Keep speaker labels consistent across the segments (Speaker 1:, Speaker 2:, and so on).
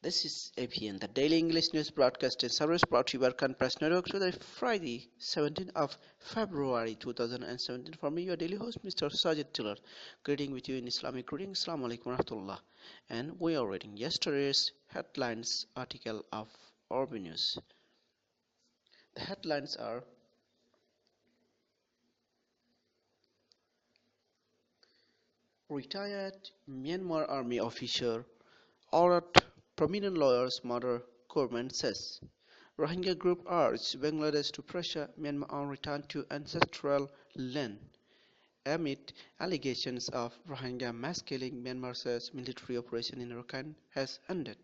Speaker 1: This is APN, the Daily English News Broadcast and Service brought to you by ARAKAN Press Network today, Friday, 17th of February 2017. For me, your daily host, Mr. Sajid Tiller, greeting with you in Islamic greeting. Assalamu alaikum warahmatullah. And we are reading yesterday's headlines article of Orbi News. The headlines are: Retired Myanmar Army officer ordered prominent lawyer's murder, government says. Rohingya group urged Bangladesh to pressure Myanmar on return to ancestral land. Amid allegations of Rohingya mass killing, Myanmar says military operation in ARAKAN has ended.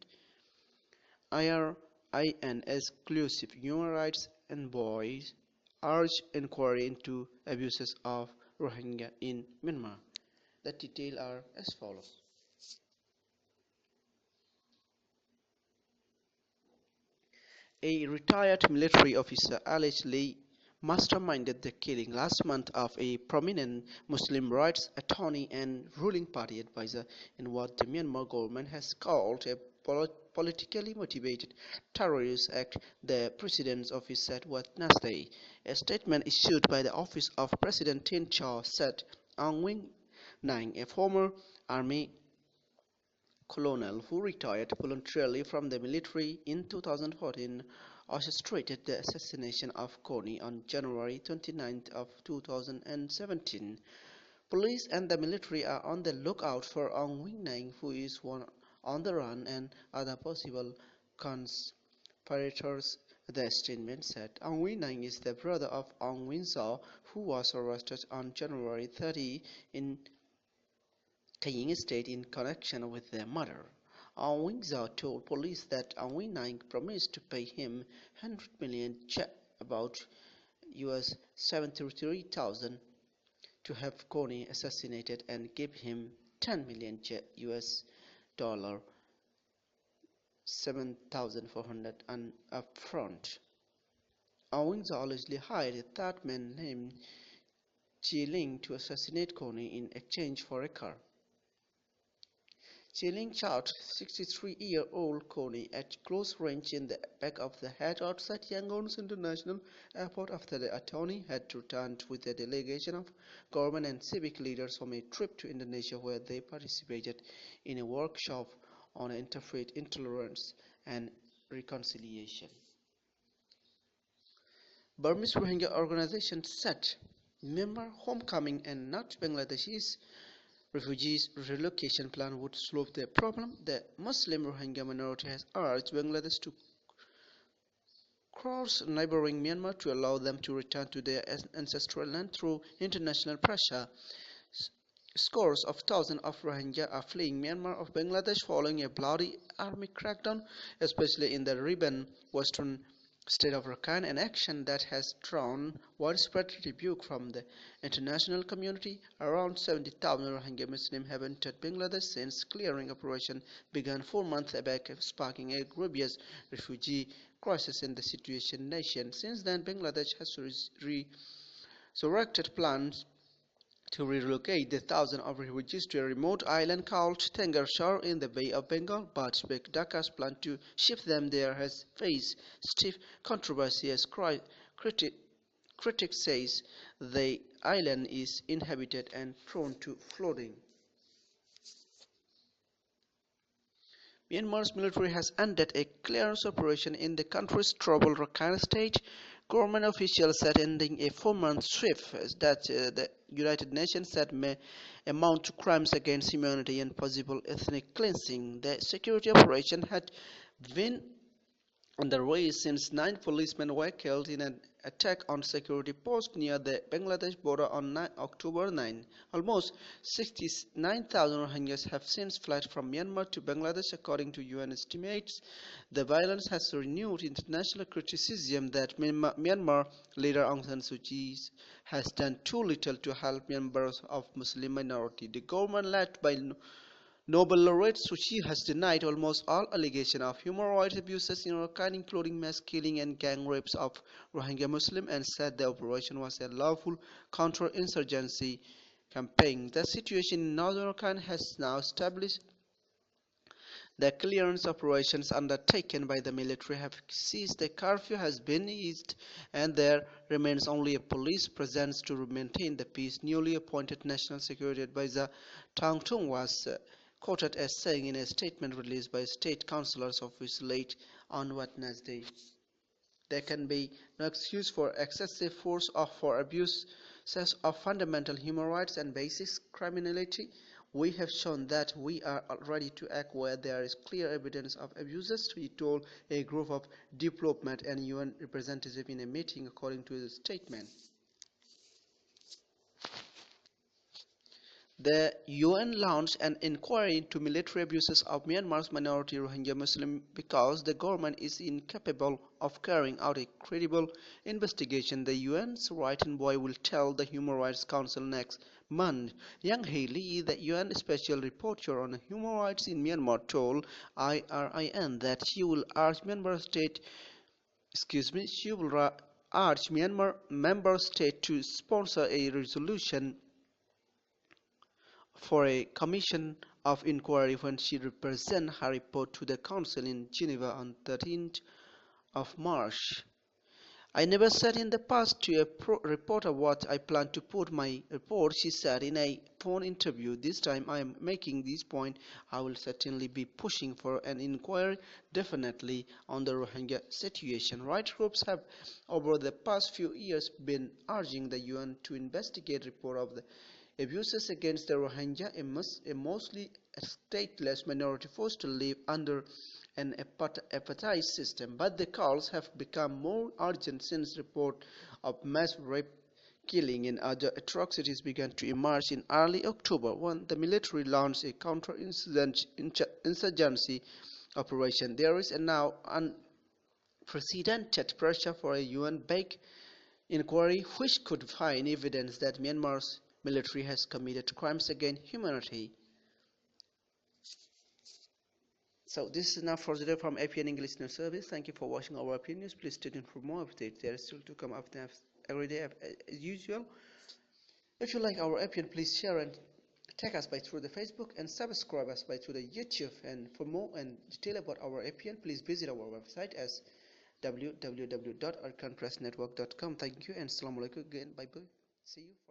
Speaker 1: IRIN exclusive human rights envoys urge inquiry into abuses of Rohingya in Myanmar. The details are as follows. A retired military officer allegedly masterminded the killing last month of a prominent Muslim rights attorney and ruling party advisor in what the Myanmar government has called a politically motivated terrorist act, the president's office said Wednesday. A statement issued by the office of President Tin Chaw said Aung Wing Nang, a former army colonel who retired voluntarily from the military in 2014, orchestrated the assassination of Kony on January 29 of 2017. Police and the military are on the lookout for Aung Wing Nang, who is on the run, and other possible conspirators, the statement said. Aung Wing Nang is the brother of Aung Wing Zaw, who was arrested on January 30 in Taiying State in connection with their murder. Aung Wing Zaw told police that Aung Wing Nang promised to pay him 100 million about US 73,000 to have Kony assassinated and give him 10 million US dollar 7,400 upfront. Aung Wing Zaw allegedly hired a third man named Chi Ling to assassinate Kony in exchange for a car. Chi Ling shot 63-year-old Kony at close range in the back of the head outside Yangon's International Airport after the attorney had returned with a delegation of government and civic leaders from a trip to Indonesia, where they participated in a workshop on interfaith intolerance and reconciliation. Burmese Rohingya organization said Myanmar homecoming and not Bangladeshis refugees relocation plan would solve the problem. The Muslim Rohingya minority has urged Bangladesh to cross neighboring Myanmar to allow them to return to their ancestral land through international pressure. Scores of thousands of Rohingya are fleeing Myanmar of Bangladesh following a bloody army crackdown, especially in the Riban western state of ARAKAN, an action that has drawn widespread rebuke from the international community. Around 70,000 Rohingya Muslims have entered Bangladesh since clearing operation began 4 months back, sparking a grievous refugee crisis in the situation nation. Since then, Bangladesh has resurrected plans to relocate the thousands of refugees to a remote island called Tengarshar in the Bay of Bengal, but Dhaka's plan to ship them there has faced stiff controversy as critics say the island is inhabited and prone to flooding. Myanmar's military has ended a clearance operation in the country's troubled Rakhine state. Government officials said ending a 4-month sweep that the United Nations said may amount to crimes against humanity and possible ethnic cleansing. The security operation had been underway since 9 policemen were killed in an attack on security post near the Bangladesh border on October 9. Almost 69,000 Rohingyas have since fled from Myanmar to Bangladesh, according to UN estimates. The violence has renewed international criticism that Myanmar leader Aung San Suu Kyi has done too little to help members of Muslim minority. The government, led by Nobel laureate Suu Kyi, has denied almost all allegations of human rights abuses in ARAKAN, including mass killing and gang rapes of Rohingya Muslims, and said the operation was a lawful counter-insurgency campaign. The situation in northern ARAKAN has now established The clearance operations undertaken by the military have ceased, the curfew has been eased, and there remains only a police presence to maintain the peace. Newly appointed National Security Advisor Tang Tung was quoted as saying in a statement released by State Councillor's office late on Wednesday. There can be no excuse for excessive force or for abuses of fundamental human rights and basic criminality. We have shown that we are ready to act where there is clear evidence of abuses, he told a group of diplomat and UN representatives in a meeting, according to the statement. The UN launched an inquiry into military abuses of Myanmar's minority Rohingya Muslims because the government is incapable of carrying out a credible investigation. The UN's right envoy will tell the Human Rights Council next month. Yang Hee-lee, the UN Special Rapporteur on Human Rights in Myanmar, told IRIN that she will urge Myanmar member state to sponsor a resolution for a commission of inquiry when she presents her report to the Council in Geneva on 13th of March. I never said in the past to a reporter what I plan to put my report, she said in a phone interview. This time I am making this point. I will certainly be pushing for an inquiry, definitely, on the Rohingya situation. Rights groups have over the past few years been urging the UN to investigate report of the abuses against the Rohingya, a mostly stateless minority forced to live under an apartheid system, but the calls have become more urgent since reports of mass rape, killing and other atrocities began to emerge in early October when the military launched a counter-insurgency operation. There is now unprecedented pressure for a UN-backed inquiry which could find evidence that Myanmar's military has committed crimes against humanity. So this is enough for today from APN English News Service. Thank you for watching our APN News. Please stay tuned for more updates. There is still to come after every day as usual. If you like our APN, please share and tag us by through the Facebook and subscribe us by through the YouTube. And for more and detail about our APN, please visit our website as www.arakanpressnetwork.com. Thank you and assalamu alaikum again. Bye bye. See you.